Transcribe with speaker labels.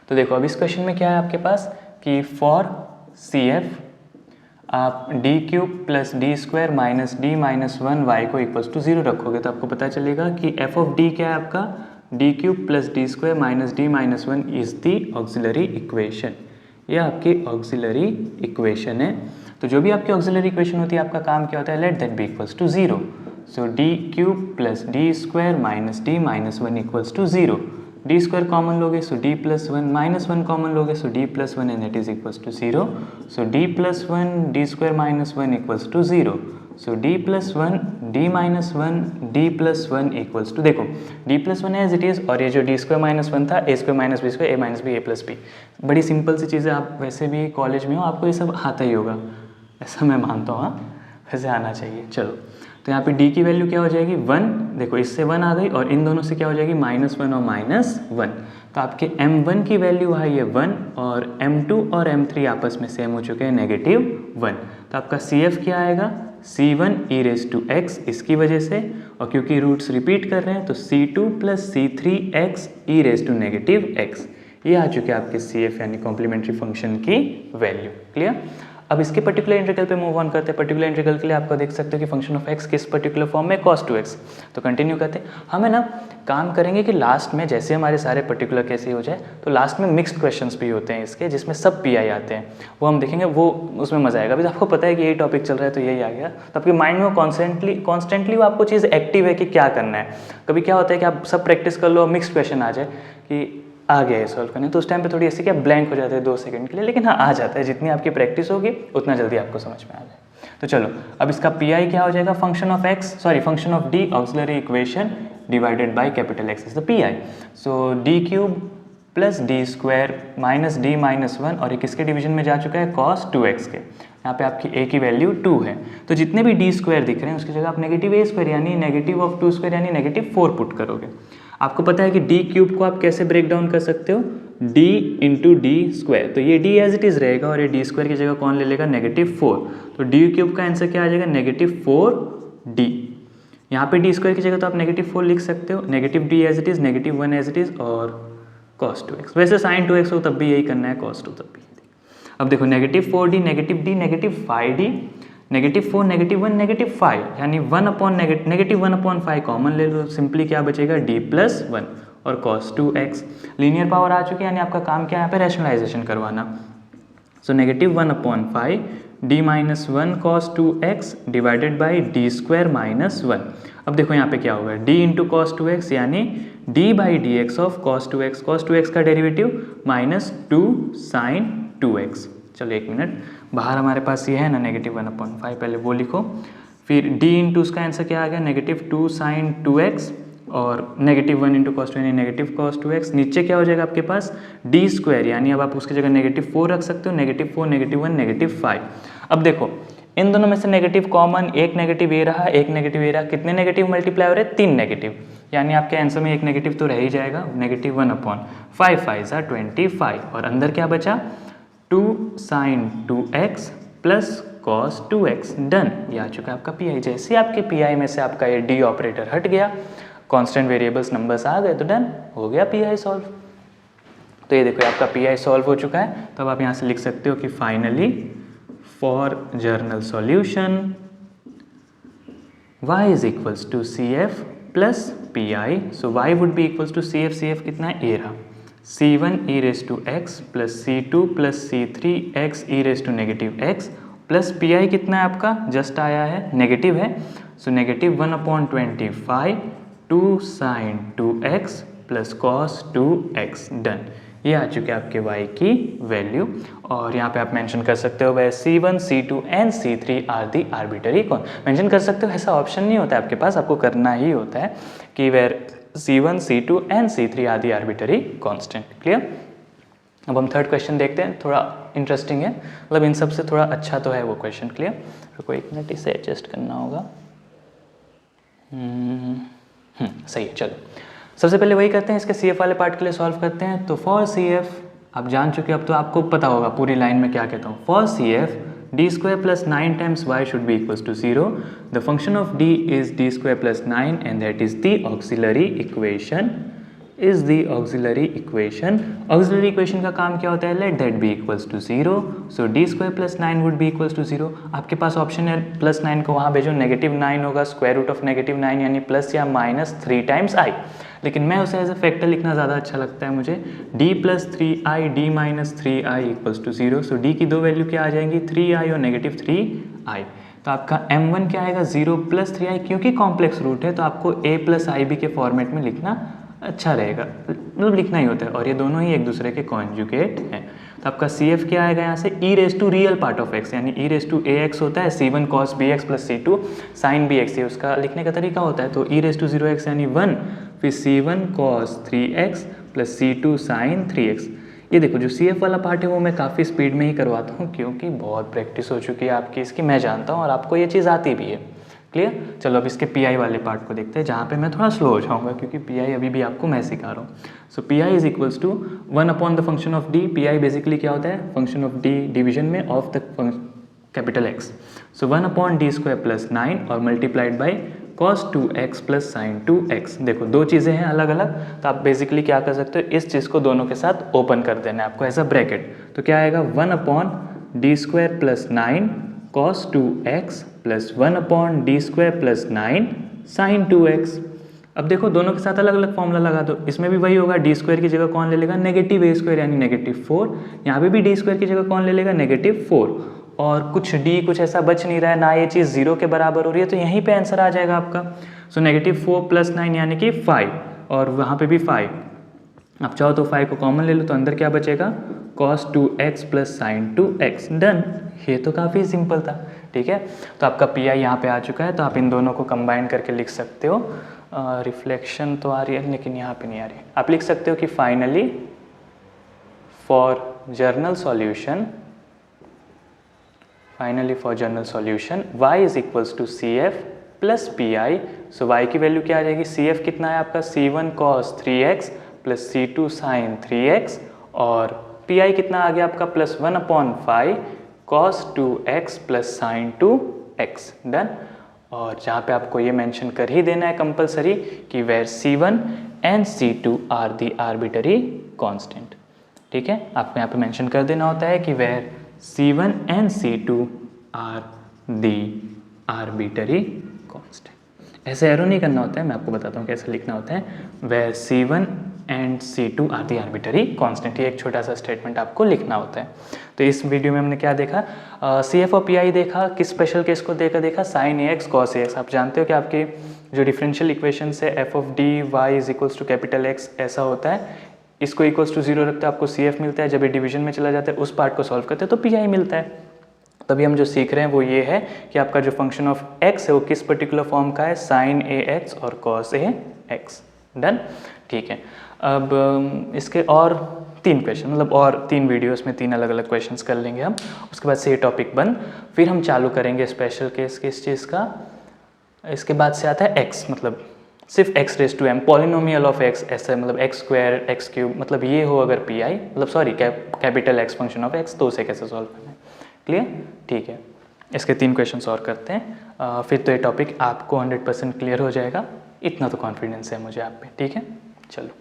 Speaker 1: तो देखो अब इस क्वेश्चन में क्या है आपके पास कि फॉर सी एफ आप D cube plus D square minus D minus one Y को इक्वल्स टू 0 रखोगे तो आपको पता चलेगा कि एफ ऑफ डी क्या है आपका D cube plus D square minus D minus one is the auxiliary equation. यह आपकी ऑक्सिलरी इक्वेशन है। तो जो भी आपकी ऑक्सिलरी इक्वेशन होती है आपका काम क्या होता है, let that be equals to 0। So D cube plus D square minus D minus one equals to 0। D square common लोगे so D plus one, minus one common लोगे so D plus one and it is equals to 0। So D plus one D square minus one equals to 0। So D plus one D minus one D plus one equals to, देखो D plus one as it is और ये जो D square minus one था A square minus B square A minus B A plus B. बड़ी simple सी चीज़ें, आप वैसे भी कॉलेज में हो आपको ये सब आता ही होगा, ऐसा मैं मानता हूँ। हाँ वैसे आना चाहिए। चलो तो यहाँ पे d की वैल्यू क्या हो जाएगी 1, देखो इससे 1 आ गई और इन दोनों से क्या हो जाएगी -1 और -1। तो आपके m1 की वैल्यू है ये 1 और m2 और m3 आपस में सेम हो चुके हैं -1। तो आपका CF क्या आएगा C1 e raise to x इसकी वजह से, और क्योंकि रूट्स रिपीट कर रहे हैं तो C2 plus C3x e raise to -x। ये आ चुके हैं आपके CF यानी कॉम्प्लीमेंट्री फंक्शन की वैल्यू। क्लियर। अब इसके पर्टिकुलर इंटीग्रल पे मूव ऑन करते हैं। पर्टिकुलर इंटीग्रल के लिए आपको देख सकते हो कि फंक्शन ऑफ x किस पर्टिकुलर फॉर्म में cos 2x। तो कंटिन्यू करते हैं। हमें ना काम करेंगे कि लास्ट में जैसे हमारे सारे पर्टिकुलर कैसे हो जाए तो लास्ट में मिक्स्ड क्वेश्चंस भी होते हैं इसके, जिसमें सब पी आई आते हैं, वो हम देखेंगे, वो उसमें मजा आएगा। अभी आपको पता है कि यही टॉपिक चल रहा है तो यही आ गया, तो आपके माइंड में कॉन्स्टेंटली वो आपको चीज़ एक्टिव है कि क्या करना है। कभी क्या होता है कि आप सब प्रैक्टिस कर लो, मिक्स्ड क्वेश्चन आ जाए कि आ गया है सॉल्व करने, तो उस टाइम पे थोड़ी ऐसी क्या ब्लैंक हो जाते हैं 2 सेकंड के लिए, लेकिन हाँ आ जाता है। जितनी आपकी प्रैक्टिस होगी उतना जल्दी आपको समझ में आ जाए। तो चलो अब इसका पी आई क्या हो जाएगा, function of D auxiliary equation divided by capital x is the P I. So D cube plus D square minus D minus one, और ये किसके डिवीजन में जा चुका है cos 2x के। यहाँ पे आपकी a की वैल्यू 2 है, तो जितने भी डी स्क्वायर दिख रहे हैं उसकी जगह आप नेगेटिव a स्क्वायर यानी नेगेटिव ऑफ 2 स्क्वायर यानी -4 पुट करोगे। आपको पता है कि डी क्यूब को आप कैसे ब्रेक डाउन कर सकते हो, d इंटू डी स्क्वायर, तो ये d एज इट इज़ रहेगा और ये डी स्क्वायर की जगह कौन ले लेगा -4। तो डी क्यूब का आंसर क्या आ जाएगा -4d। यहाँ पे डी स्क्वायर की जगह तो आप -4 लिख सकते हो, negative D as it is, -1 as it is और cos 2x। वैसे sin 2x हो तब भी यही करना है, cos 2 तब भी। अब देखो -4d -5d -4 -1 -5 यानी 1/5 कॉमन ले लो, सिंपली क्या बचेगा d+1 और cos 2x। लीनियर पावर आ चुकी है, यानी आपका काम क्या है यहाँ पे रैशनलाइजेशन करवाना। सो -1/5 d-1 cos 2x divided by D square -1। अब देखो यहाँ पे क्या होगा, d इंटू cos 2x यानी d by D x of cos 2x। cos 2x का डेरिवेटिव -2 sin 2x। चलो एक मिनट, बाहर हमारे पास ये है ना -1/5, पहले वो लिखो, फिर d इंटू उसका आंसर क्या आ गया -2 sin 2x और -1 इंटू cos 2 यानी -cos 2x। नीचे क्या हो जाएगा आपके पास डी स्क्वायर, यानी अब आप उसकी जगह -4 रख सकते हो, -4 -1 -5। अब देखो इन दोनों में से नेगेटिव कॉमन, एक नेगेटिव ये रहा, एक नेगेटिव ये रहा, कितने नेगेटिव मल्टीप्लाई हो रहे हैं 3 नेगेटिव, यानी आपके आंसर में एक नेगेटिव तो रह ही जाएगा, -1/5 5 25 और अंदर क्या बचा 2 sin 2x plus cos 2x। Done, ये आ चुका है आपका पी आई। जैसे आपके पी आई में से आपका ये डी ऑपरेटर हट गया, कांस्टेंट वेरिएबल्स नंबर्स आ गए, तो डन हो गया पी आई सॉल्व। तो ये देखो आपका पी आई सॉल्व हो चुका है। तो अब आप यहाँ से लिख सकते हो कि finally for general solution y is equals to CF plus PI। So y would be equals to CF, CF कितना है, a रहा, C1 e raise to x plus C2 plus C3 x e raise to -x plus PI कितना है आपका, just आया है, negative है। So -1/25 2 sin 2x plus cos 2x। Done, ये आ चुके आपके y की वैल्यू। और यहाँ पे आप मेंशन कर सकते हो वह C1, C2 and C3 are the arbitrary कौन, मेंशन कर सकते हो, ऐसा ऑप्शन नहीं होता है आपके पास, आपको करना ही होता है कि where C1, C2 and C3 are the arbitrary constant. Clear. अब हम थर्ड क्वेश्चन देखते हैं, थोड़ा इंटरेस्टिंग है, मतलब इन सब से थोड़ा अच्छा तो है वो क्वेश्चन। क्लियर, रुको एक मिनट, इसे एडजस्ट करना होगा। सही है, चलो सबसे पहले वही करते हैं, इसके CF वाले पार्ट के लिए सॉल्व करते हैं। तो फॉर CF आप जान चुके, अब तो आपको पता होगा पूरी लाइन में क्या कहता हूँ। For CF d square plus 9 times y should be equals to 0। The function of d is d square plus 9 and that is the auxiliary equation is the auxiliary equation. Auxiliary equation का काम क्या होता है, let that be equals to 0, so D square plus 9 would be equals to 0। आपके पास option है +9 को वहाँ भेजो, -9 होगा स्क्वायर रूट ऑफ -9 यानी प्लस या माइनस 3 टाइम्स आई, लेकिन मैं उसे एज अ फैक्टर लिखना ज़्यादा अच्छा लगता है मुझे। d + 3i d - 3i equals to 0, so d की दो वैल्यू क्या आ जाएंगी, 3i और -3i। तो आपका m1 क्या आएगा, 0 + 3i, क्योंकि कॉम्प्लेक्स रूट है तो आपको a + ib के फॉर्मेट में लिखना अच्छा रहेगा, मतलब लिखना ही होता है, और ये दोनों ही एक दूसरे के कॉन्जुगेट हैं। तो आपका CF क्या आएगा यहाँ से, e real part of x, यानी e(ax) होता है c1 cos bx + c2 sin bx, ये उसका लिखने का तरीका होता है। तो e0x यानी 1, फिर c1 cos 3x + c2 sin 3x। ये देखो जो CF वाला पार्ट है वो मैं काफ़ी स्पीड में ही करवाता हूँ, क्योंकि बहुत प्रैक्टिस हो चुकी है आपकी इसकी, मैं जानता हूँ, और आपको ये चीज़ आती भी है। क्लियर। चलो अब इसके PI वाले पार्ट को देखते हैं, जहाँ पे मैं थोड़ा स्लो हो जाऊँगा, क्योंकि PI अभी भी आपको मैं सिखा रहा हूँ। So PI is equals to 1 the function of d। PI basically क्या होता है, फंक्शन ऑफ d डिवीजन में ऑफ द कैपिटल X। सो 1/d² + 9 और multiplied by cos 2x + sin 2x। देखो दो चीज़ें हैं अलग अलग, तो आप बेसिकली क्या कर सकते हो, इस चीज़ को दोनों के साथ ओपन कर देना है आपको एज अ ब्रैकेट। तो क्या आएगा, 1/d² + 9 cos 2x + 1/d² + 9 sin 2x। अब देखो दोनों के साथ अलग अलग फॉर्मूला लगा दो, इसमें भी वही होगा, d² की जगह कौन ले लेगा, -a² यानी -4। यहाँ पे भी d² की जगह कौन ले लेगा, -4, और कुछ d कुछ ऐसा बच नहीं रहा है ना, ये चीज़ 0 के बराबर हो रही है, तो यहीं पे आंसर आ जाएगा आपका। सो -4 + 9 यानी कि 5, और वहाँ पे भी 5। आप चाहो तो 5 को कॉमन ले लो, तो अंदर क्या बचेगा, cos 2x + sin 2x। Done. ये तो काफ़ी सिंपल था, ठीक है। तो आपका PI यहाँ पे आ चुका है, तो आप इन दोनों को कंबाइन करके लिख सकते हो। रिफ्लेक्शन तो आ रही है लेकिन यहाँ पे नहीं आ रही है। आप लिख सकते हो कि finally for general solution y is equals to CF + PI। So y की वैल्यू क्या आ जाएगी, CF कितना है आपका, c1 cos 3x + c2 sin 3x, और PI कितना आ गया आपका, +1/5 cos 2x + sin 2x। Done. और जहाँ पे आपको ये मेंशन कर ही देना है कंपलसरी कि where C1 and C2 are the arbitrary constant, ठीक है। आपको यहाँ पे मेंशन कर देना होता है कि where C1 and C2 are the arbitrary constant. ऐसे एरो नहीं करना होता है, मैं आपको बताता हूँ कैसे लिखना होता है, where C1 and C2 are the arbitrary constant. ये एक छोटा सा स्टेटमेंट आपको लिखना होता है। तो इस वीडियो में हमने क्या देखा, CF और PI देखा, किस स्पेशल केस को देखा sin AX cos AX। आप जानते हो कि आपके जो डिफरेंशियल इक्वेशन है f(dy) is equals to capital X ऐसा होता है, इसको इक्वल्स टू 0 रखते हैं आपको CF मिलता है, जब ये डिवीजन में चला जाता है उस पार्ट को सॉल्व करते हैं तो PI मिलता है। तभी हम जो सीख रहे हैं वो ये है कि आपका जो फंक्शन ऑफ x है वो किस पर्टिकुलर फॉर्म का है, sin AX और cos AX। डन, ठीक है। अब इसके और 3 क्वेश्चन, मतलब और 3 वीडियोस में 3 अलग अलग क्वेश्चंस कर लेंगे हम, उसके बाद से ये टॉपिक बंद, फिर हम चालू करेंगे स्पेशल केस किस चीज़ का। इसके बाद से आता है x, मतलब सिर्फ x⁻m पॉलिनोमियल ऑफ x, ऐसा मतलब x² x³, मतलब ये हो अगर PI, मतलब sorry capital X function of x, तो उसे कैसे सॉल्व करना है। क्लियर, ठीक है। इसके 3 क्वेश्चन और करते हैं, फिर तो ये टॉपिक आपको 100% क्लियर हो जाएगा, इतना तो कॉन्फिडेंस है मुझे आप पे, ठीक है। चलो।